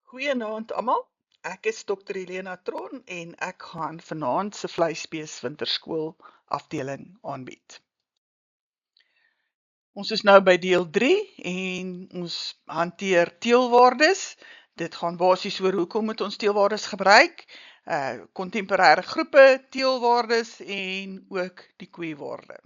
Goeienaand almal. Ek is Dr. Helena Tron en ek gaan vanaand se vleisbees winterskool afdeling aanbied. Ons is nou by deel 3 en ons hanteer teelwaardes. Dit gaan basies oor hoekom moet ons teelwaardes gebruik, kontemporêre groepe, teelwaardes en ook die kweewaarde.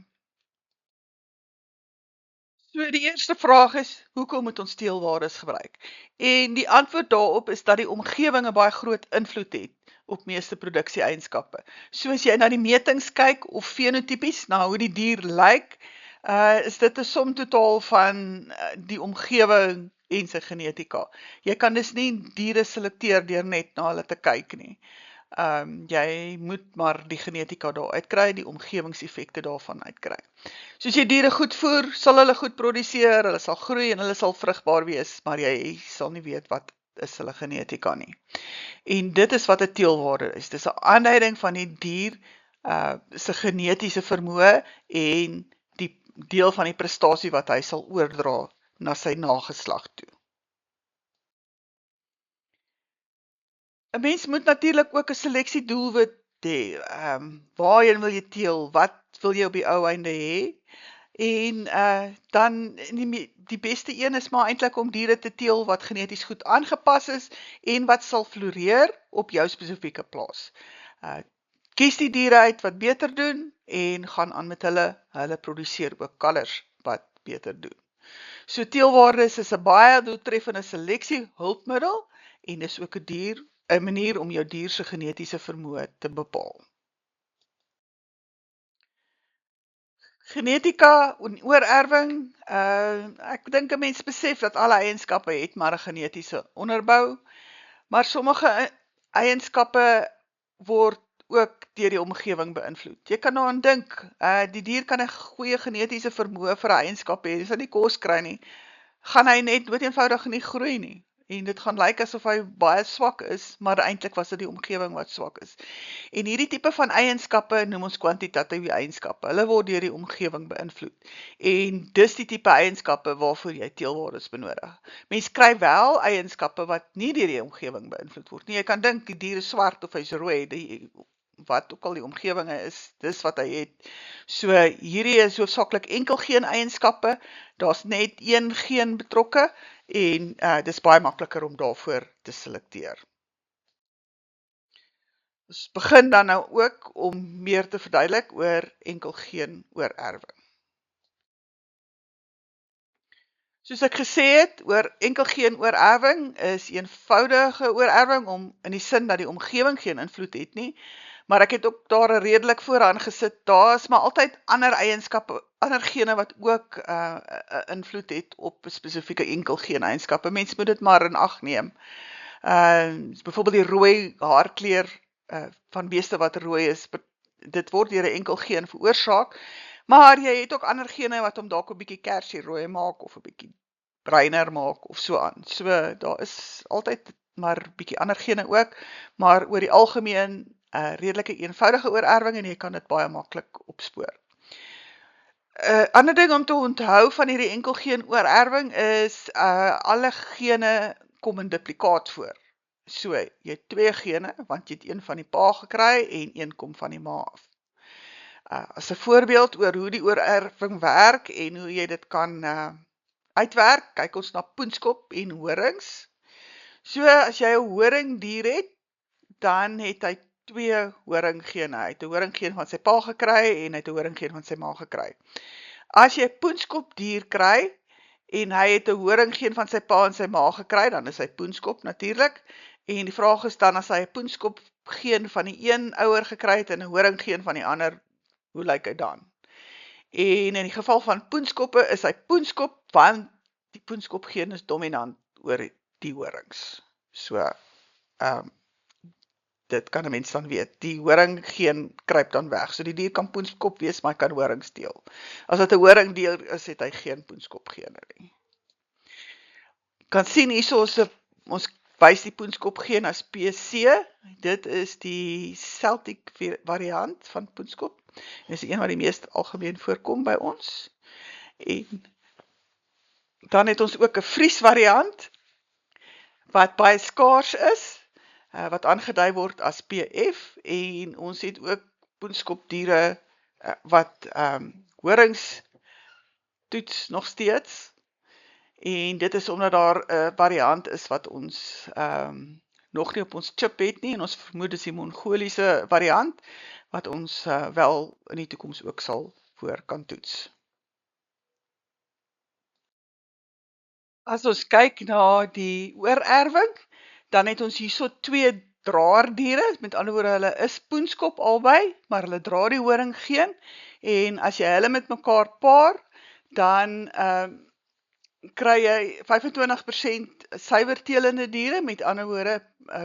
So die eerste vraag is, hoekom moet ons teelwaardes gebruik? En die antwoord daarop is dat die omgewing 'n baie groot invloed het op meeste produksie-eienskappe. So as jy na die metings kyk of fenotipies, na hoe die dier lyk, is dit 'n som totaal van die omgewing en sy genetika. Jy kan dus nie diere selekteer deur net na hulle te kyk nie. Jy moet maar die genetika daar uitkry, die omgewingseffekte daarvan uitkry. So as jy diere goed voer, sal hulle goed produseer, hulle sal groei en hulle sal vrugbaar wees, maar jy sal nie weet wat is hulle genetika nie. En dit is wat 'n teelwaarde is. Dis 'n aanduiding van die dier se genetiese vermoë en die deel van die prestasie wat hy sal oordra na sy nageslag toe. 'n Mens moet natuurlik ook 'n seleksiedoelwit hê. Waarheen wil jy teel? Wat wil jy op die ou einde hê? En dan die beste een is maar eintlik om diere te teel wat geneties goed aangepas is en wat sal floreer op jou spesifieke plaas. Kies die diere uit wat beter doen en gaan aan met hulle produseer ook kalvers wat beter doen. So teelwaardes is 'n baie doeltreffende seleksiehulpmiddel en dis ook 'n manier om jou dier se genetiese vermoë te bepaal. Genetika en oorerwing, ek dink 'n mens besef dat alle eienskappe het maar 'n genetiese onderbou, maar sommige eienskappe word ook deur die omgewing beïnvloed. Jy kan daaraan dink, die dier kan 'n goeie genetiese vermoë vir 'n eienskap hê, as hy nie kos kry nie, gaan hy net doeteenvoudig nie groei nie. En dit gaan lyk asof hy baie swak is, maar eintlik was dit die omgewing wat swak is. En hierdie tipe van eienskappe noem ons kwantitatiewe eienskappe. Hulle word deur die omgewing beïnvloed. En dis die tipe eienskappe waarvoor jy teelwaardes benodig. Mens kry wel eienskappe wat nie deur die omgewing beïnvloed word nie. Jy kan dink die dier is swart of hy's rooi, wat ook al die omgewing is, dis wat hy het. So hierdie is hoofsaaklik enkel geen eienskappe. Daar's net een geen betrokke en dis baie makliker om daarvoor te selekteer. Ons begin dan nou ook om meer te verduidelik oor enkel geen oorerwing. Soos ek gesê het, oor enkel geen oorerwing is eenvoudige oorerwing in die sin dat die omgewing geen invloed het nie, maar ek het ook daar 'n redelik vooraan gesit, daar is maar altyd ander eienskappe, ander gene wat ook 'n invloed het op spesifieke enkel geen eienskappe. Mens moet dit maar in ag neem. Byvoorbeeld die rooi haarkleur van beeste wat rooi is, dit word deur 'n enkel geen veroorsaak, maar jy het ook ander gene wat hom dalk 'n bietjie kersie rooi maak of 'n bietjie bruiner maak of so aan. So daar is altyd maar bietjie ander gene ook, maar oor die algemeen redelike eenvoudige oorerwing en jy kan dit baie maklik opspoor. Ander ding om te onthou van hierdie enkel geen oorerwing is alle gene kom in duplikaat voor. So, jy het 2 gene, want jy het een van die pa gekry en een kom van die ma af. As 'n voorbeeld oor hoe die oorerwing werk en hoe jy dit kan uitwerk, kyk ons na poenskop en horings. So, as jy 'n horingdier het, dan het hy 2 horinggene. Hy het 'n horinggeen van sy pa gekry en hy het 'n horinggeen van sy ma gekry. As jy 'n poenskopdier kry en hy het 'n horinggeen van sy pa en sy ma gekry, dan is hy poenskop natuurlik. En die vraag is dan, as hy 'n poenskopgeen van die een ouer gekry het en 'n horinggeen van die ander, hoe lyk hy dan? En in die geval van poenskoppe is hy poenskop, want die poenskopgeen is dominant oor die horings. So, dit kan 'n mens dan weet. Die horinggeen kruip dan weg. So die dier kan poenskop wees, maar hy kan horings deel. As dit 'n horingdier is, het hy geen poenskopgene nie. Kan sien hierso ons wys die poenskopgeen as PC. Dit is die Celtic variant van poenskop. Dit is een wat die meest algemeen voorkom by ons. En dan het ons ook 'n Fries variant. wat baie skaars is, wat aangedui word as PF, en ons het ook poenskopdiere wat horings toets nog steeds, en dit is omdat daar 'n variant is wat ons nog nie op ons chip het nie, en ons vermoed is die Mongoliese variant, wat ons wel in die toekoms ook sal voor kan toets. As ons kyk na die oorerwing, dan het ons hierso 2 draerdiere, met ander woorde hulle is poenskop albei, maar hulle dra die horinggeen, en as jy hulle met mekaar paar, dan kry jy 25% suiwertelende diere, met ander woorde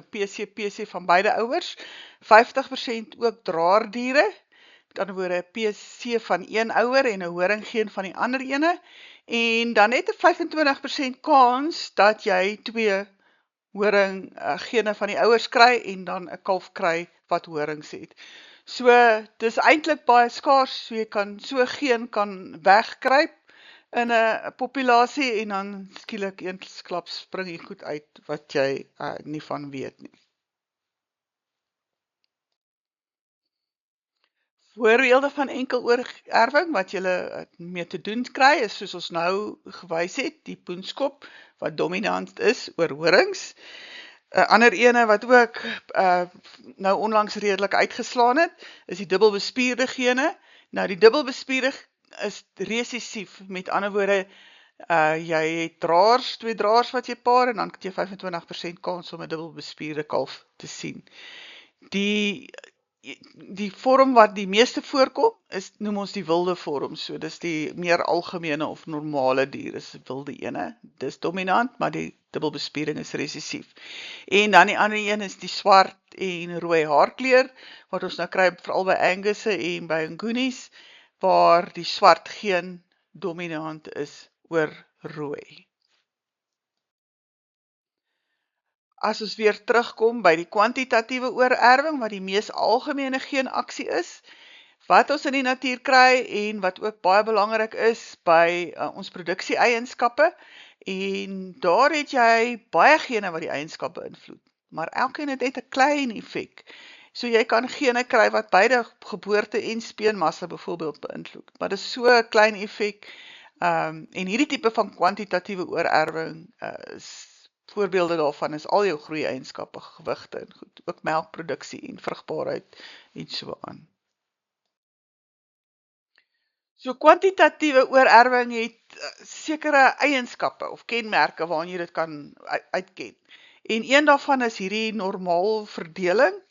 PC van beide ouers, 50% ook draerdiere, met ander woorde PC van een ouer en 'n horinggeen van die ander ene, en dan net 'n 25% kans dat jy 2 horinggene van die ouers kry en dan 'n kalf kry wat horings het. So dis eintlik baie skaars, so jy kan so geen kan wegkruip in 'n populasie en dan skielik eensklaps spring jy goed uit wat jy nie van weet nie. Voorbeelde van enkeloorerwing wat jy mee te doen kry, is soos ons nou gewys het, die poenskop, wat dominant is oor horings. 'n Ander ene wat ook nou onlangs redelik uitgeslaan het, is die dubbelbespierde gene. Nou die dubbelbespierde is resessief, met ander woorde, jy het draers, 2 draers wat jy paar, en dan het jy 25% kans om 'n dubbelbespierde kalf te sien. Die vorm wat die meeste voorkom, noem ons die wilde vorm, so dis die meer algemene of normale dier, is die wilde ene, dis dominant, maar die dubbelbespiering is resessief. En dan die ander een is die swart en rooi haarkleur, wat ons nou kry veral by Angusse en by Ngonies, waar die swart geen dominant is oor rooi. As ons weer terugkom by die kwantitatiewe oorerwing, wat die mees algemene geenaksie is, wat ons in die natuur kry, en wat ook baie belangrik is by ons produksie-eienskappe, en daar het jy baie gene wat die eienskappe beïnvloed, maar elkeen het net 'n klein effek. So jy kan gene kry wat beide geboorte en speenmassa byvoorbeeld beïnvloed, maar dit is so 'n klein effek, en hierdie tipe van kwantitatiewe oorerwing voorbeelde daarvan is al jou groei-eienskappe, gewigte en goed, ook melkproduksie en vrugbaarheid en so aan. So kwantitatiewe oorerwing het sekere eienskappe of kenmerke waaraan jy dit kan uitken. En een daarvan is hierdie normaal verdeling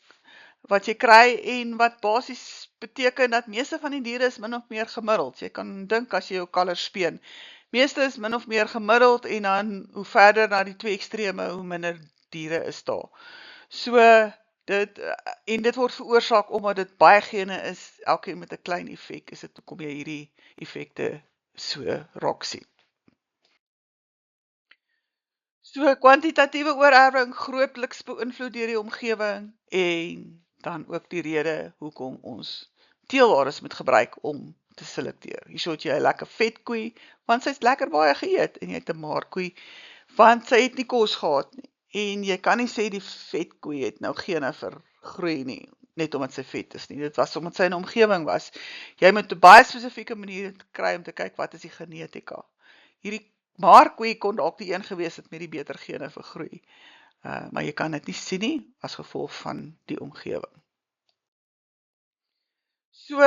wat jy kry, en wat basies beteken dat meeste van die diere is min of meer gemiddeld. Jy kan dink as jy jou kalvers speen, meeste is min of meer gemiddeld, en dan hoe verder na die 2 extreme, hoe minder diere is daar. So dit word veroorsaak omdat dit baie gene is, elkeen met 'n klein effek, is dit hoekom jy hierdie effekte so raak sien. So kwantitatiewe oorerwing grootliks beïnvloed deur die omgewing, en dan ook die rede hoekom ons teelwaardes moet gebruik om te selekteer. Hierso het jy 'n lekker vet koei, want sy het lekker baie geëet, en jy het 'n maar koei, want sy het nie kos gehad nie. En jy kan nie sê die vet koei het nou gene vir groei nie, net omdat sy vet is nie. Dit was omdat sy in 'n omgewing was. Jy moet 'n baie spesifieke manier kry om te kyk wat is die genetika. Hierdie maar koei kon dalk die een gewees het met die beter gene vir groei. Maar jy kan dit nie sien nie as gevolg van die omgewing. So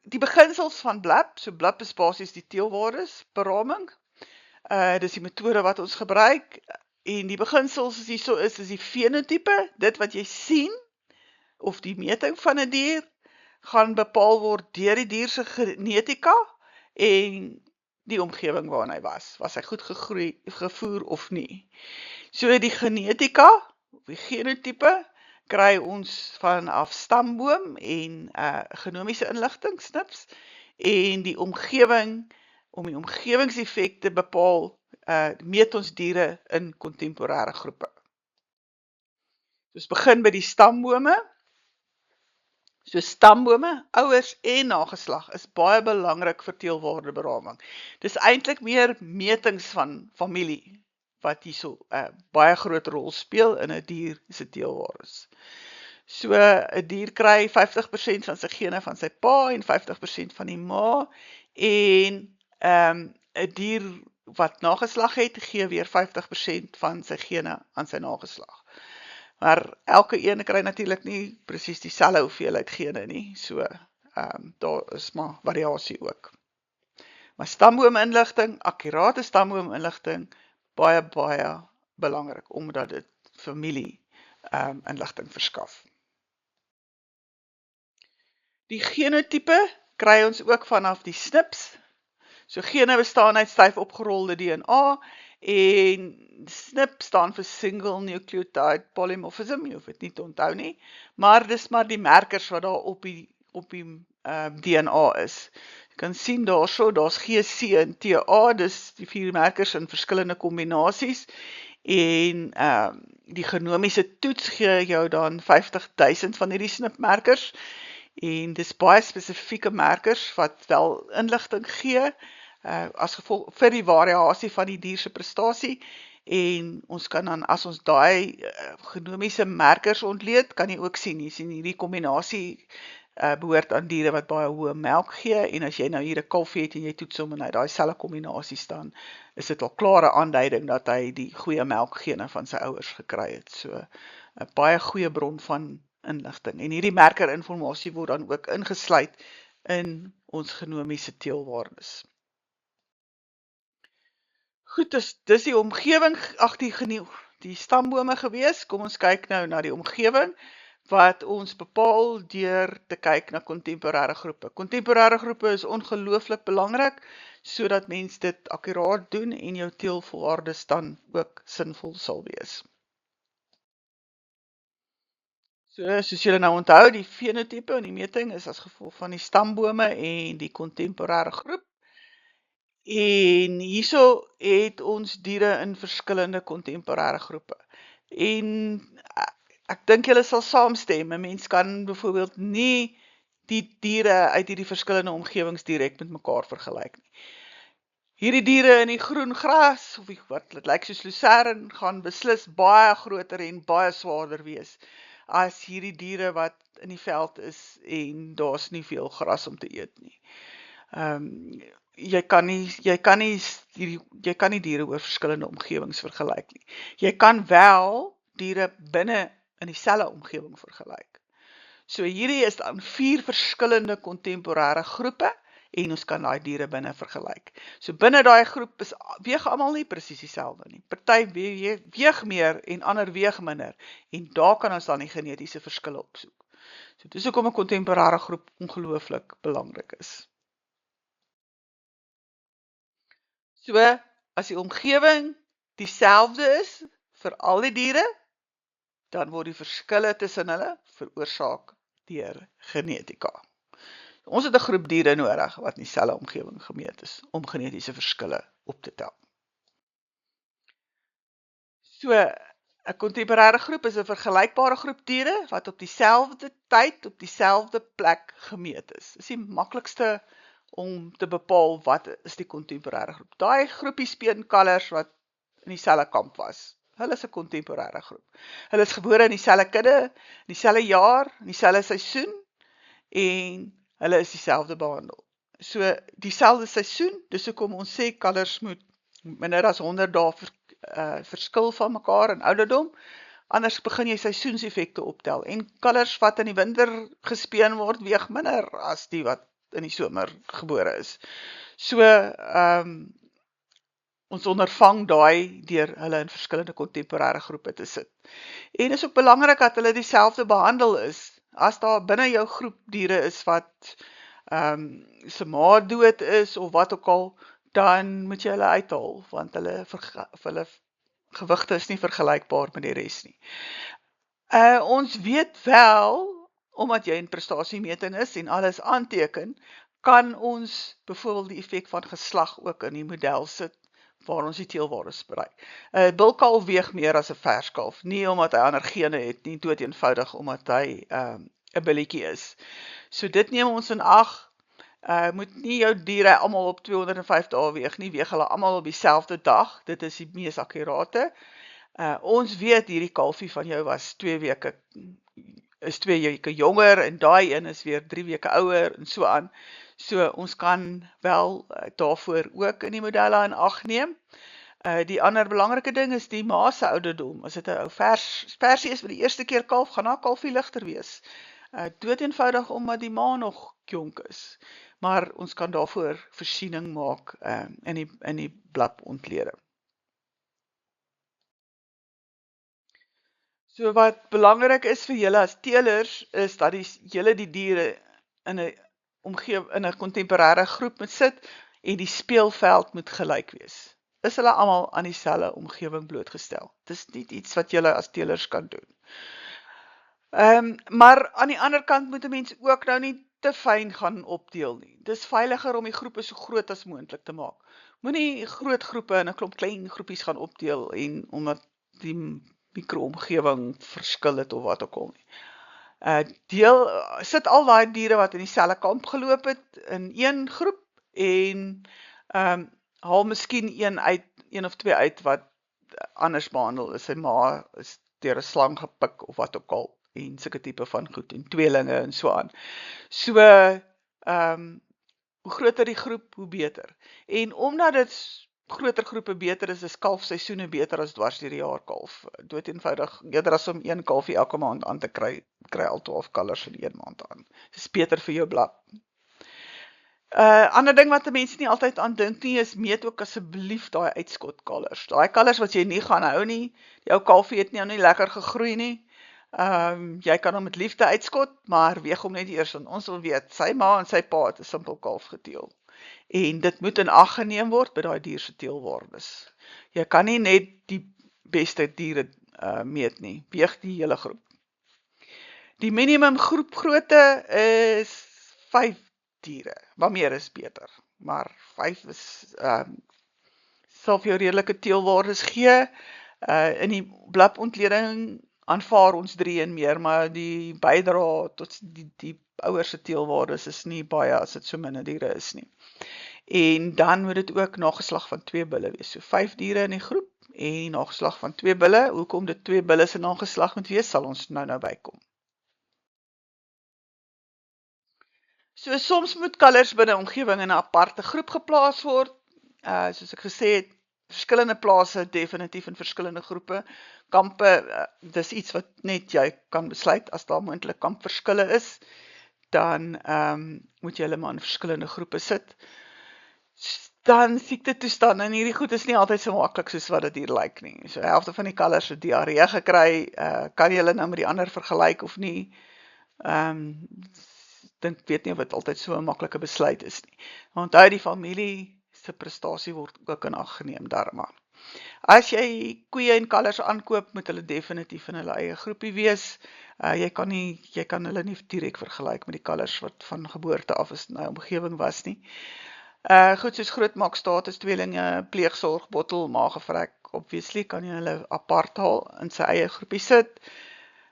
die beginsels van BLAP, so BLAP is basies die teelwaardes beraming. Dis die metode wat ons gebruik, en die beginsels is hierso is die fenotipe, dit wat jy sien, of die meting van 'n dier, gaan bepaal word deur die dier se genetika en die omgewing waarin hy was. Was hy goed gevoer of nie? So die genetika, of die genotipe, kry ons vanaf stamboom en genomiese inligting, SNPs, en die omgewing, om die omgewingseffek te bepaal, meet ons diere in kontemporêre groepe. Dus begin by die stambome. So stambome, ouers en nageslag is baie belangrik vir teelwaardeberaming. Dis eintlik meer metings van familie. wat hierso 'n baie groot rol speel in 'n dier se teelwaardes. So 'n dier kry 50% van sy gene van sy pa en 50% van die ma, en 'n dier wat nageslag het, gee weer 50% van sy gene aan sy nageslag. Maar elke een kry natuurlik nie presies dieselfde hoeveelheid gene nie, so daar is maar variasie ook. Maar stamboominligting, akkurate stamboominligting, baie belangrik, omdat dit familie inligting verskaf. Die genotipe kry ons ook vanaf die SNPs. So gene bestaan uit styf opgerolde DNA, en SNP staan vir Single Nucleotide Polymorphism, jy hoef dit nie te onthou nie, maar dis maar die merkers wat daar op die DNA is. Jy kan sien daarso, daar's G, C en TA, dis die 4 merkers in verskillende kombinasies, en die genomiese toets gee jou dan 50.000 van hierdie SNP-merkers, en dis baie spesifieke merkers wat wel inligting gee, as gevolg vir die variasie van die dier se prestasie, en ons kan dan, as ons daai genomiese merkers ontleed, kan jy ook sien, jy sien hierdie kombinasie behoort aan diere wat baie hoë melk gee, en as jy nou hier 'n kalfie het en jy toets hom en hy daai selfde kombinasie staan, is dit al klare aanduiding dat hy die goeie melkgene van sy ouers gekry het. So 'n baie goeie bron van inligting, en hierdie merkerinformasie word dan ook ingesluit in ons genomiese teelwaardes. Goed, dis die omgewing, die stambome gewees. Kom ons kyk nou na die omgewing, wat ons bepaal deur te kyk na kontemporêre groepe. Kontemporêre groepe is ongelooflik belangrik, sodat mens dit akkuraat doen en jou teelwaardes dan ook sinvol sal wees. So, soos julle nou onthou, die fenotipe en die meting is as gevolg van die stambome en die kontemporêre groep. En hierso het ons diere in verskillende kontemporêre groepe. En ek dink julle sal saamstem, 'n mens kan byvoorbeeld nie die diere uit hierdie verskillende omgewings direk met mekaar vergelyk nie. Hierdie diere in die groen gras, of wat dit lyk soos lucern, gaan beslis baie groter en baie swaarder wees as hierdie diere wat in die veld is en daar's nie veel gras om te eet nie. Jy kan nie diere oor verskillende omgewings vergelyk nie. Jy kan wel diere binne in dieselfde omgewing vergelyk. So hierdie is dan 4 verskillende kontemporêre groepe, en ons kan daai diere binne vergelyk. So binne daai groep weeg almal nie presies dieselfde nie. Party weeg meer en ander weeg minder, en daar kan ons dan die genetiese verskille opsoek. So dis hoekom 'n kontemporêre groep ongelooflik belangrik is. So, as die omgewing dieselfde is vir al die diere, dan word die verskille tussen hulle veroorsaak deur genetika. Ons het 'n groep diere nodig wat in dieselfde omgewing gemeet is om genetiese verskille op te tel. So, 'n kontemporêre groep is 'n vergelykbare groep diere wat op dieselfde tyd op dieselfde plek gemeet is. Dis die maklikste om te bepaal wat is die kontemporêre groep. Daai groepie speenkalvers wat in dieselfde kamp was, hulle is 'n kontemporêre groep. Hulle is gebore in dieselfde kudde, in dieselfde jaar, in dieselfde seisoen, en hulle is dieselfde behandel. So, dieselfde seisoen, dis hoekom ons sê kalvers moet minder as 100 dae verskil van mekaar in ouderdom, anders begin jy seisoenseffekte optel, en kalvers wat in die winter gespeen word, weeg minder as die wat in die somer gebore is. So, ons ondervang daai deur hulle in verskillende kontemporêre groepe te sit. En is ook belangrik dat hulle dieselfde behandel is. As daar binne jou groep diere is wat se ma dood is, of wat ook al, dan moet jy hulle uithaal, want hulle gewigte is nie vergelykbaar met die res nie. Ons weet wel, omdat jy in prestasiemeting is en alles aanteken, kan ons byvoorbeeld die effek van geslag ook in die model sit, waar ons die teelwaardes bereik. 'n Bulkalf weeg meer as 'n verskalf, nie omdat hy ander gene het nie, dood eenvoudig omdat hy 'n billetjie is. So dit neem ons in ag, Moet nie jou diere almal op 205 dae weeg nie, weeg hulle almal op dieselfde dag, dit is die mees akkurate. Ons weet hierdie kalfie van jou was 2 weke, is 2 weke jonger, en daai een is weer 3 weke ouer, en so aan. So, ons kan wel daarvoor ook in die modelle in ag neem. Die ander belangrike ding is die ma se ouderdom. As dit 'n ou versie is wat die eerste keer kalf, gaan haar kalfie ligter wees. Dood eenvoudig omdat die ma nog jonk is. Maar ons kan daarvoor voorsiening maak in die bladontleding. So wat belangrik is vir julle as teelers, is dat julle die diere in 'n kontemporêre groep moet sit, en die speelveld moet gelyk wees. Is hulle almal aan dieselfde omgewing blootgestel? Dis nie iets wat julle as teelers kan doen. Maar aan die ander kant moet 'n mens ook nou nie te fyn gaan opdeel nie. Dis veiliger om die groepe so groot as moontlik te maak. Moenie groot groepe in 'n klomp klein groepies gaan opdeel, en omdat die mikroomgewing verskil het of wat ook al nie. Sit al daai diere wat in dieselfde kamp geloop het in een groep, en haal miskien een of twee uit wat anders behandel is. Sy ma is deur 'n slang gepik of wat ook al, en sulke tipe van goed, en tweelinge en so aan. So, hoe groter die groep, hoe beter. En omdat dit groter groepe beter is kalfseisoene beter as dwars deur die jaar kalf. Dood eenvoudig, eerder as om een kalfie elke maand aan te kry al 12 kalvers in 1 maand aan. Dis beter vir jou blad. Ander ding wat 'n mens nie altyd aan dink nie, is meet ook asseblief daai uitskot kalvers. Daai kalvers wat jy nie gaan hou nie, die ou kalfie het nie lekker gegroei nie. Jy kan hom met liefde uitskot, maar weeg hom net eers, want ons wil weet, sy ma en sy pa het 'n simpel kalf geteel. En dit moet in ag geneem word by daai dier se teelwaardes. Jy kan nie net die beste diere meet nie, weeg die hele groep. Die minimum groepgrootte is 5 diere, maar meer is beter. Maar 5 sal vir jou redelike teelwaardes gee. In die bladontleding aanvaar ons 3 en meer, maar die bydra tot die ouers se teelwaardes is nie baie as dit so min diere is nie. En dan moet dit ook nageslag van 2 bulle wees. So 5 diere in die groep, en nageslag van 2 bulle. Hoekom dit 2 bulle se nageslag moet wees, sal ons nou bykom. So soms moet kalvers binne omgewing in 'n aparte groep geplaas word. Soos ek gesê het, verskillende plase definitief in verskillende groepe. Kampe, dis iets wat net jy kan besluit. As daar moontlik kampverskille is, dan moet jy hulle maar in verskillende groepe sit. Dan siektetoestande, en hierdie goed is nie altyd so maklik soos wat dit hier lyk nie. So helfte van die kalvers het diarree gekry, kan jy hulle nou met die ander vergelyk of nie? Weet nie of dit altyd so 'n maklike besluit is nie. Onthou, die familie se prestasie word ook in ag geneem daarmee. As jy koeie en kalvers aankoop, moet hulle definitief in hulle eie groepie wees. Jy kan hulle nie direk vergelyk met die kalvers wat van geboorte af in 'n omgewing was nie. Goed soos grootmaakstatus, tweelinge, pleegsorg, bottel, magevrek, obviously kan jy hulle apart haal, in sy eie groepie sit.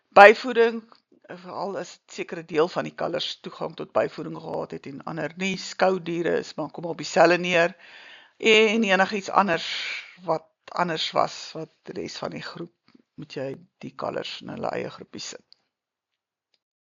Byvoeding, veral as 'n sekere deel van die kalvers toegang tot byvoeding gehad het en ander nie, skoudiere is, maar kom op dieselfde neer, en enigiets anders wat anders was, wat die res van die groep, moet jy die kalvers in hulle eie groepie sit.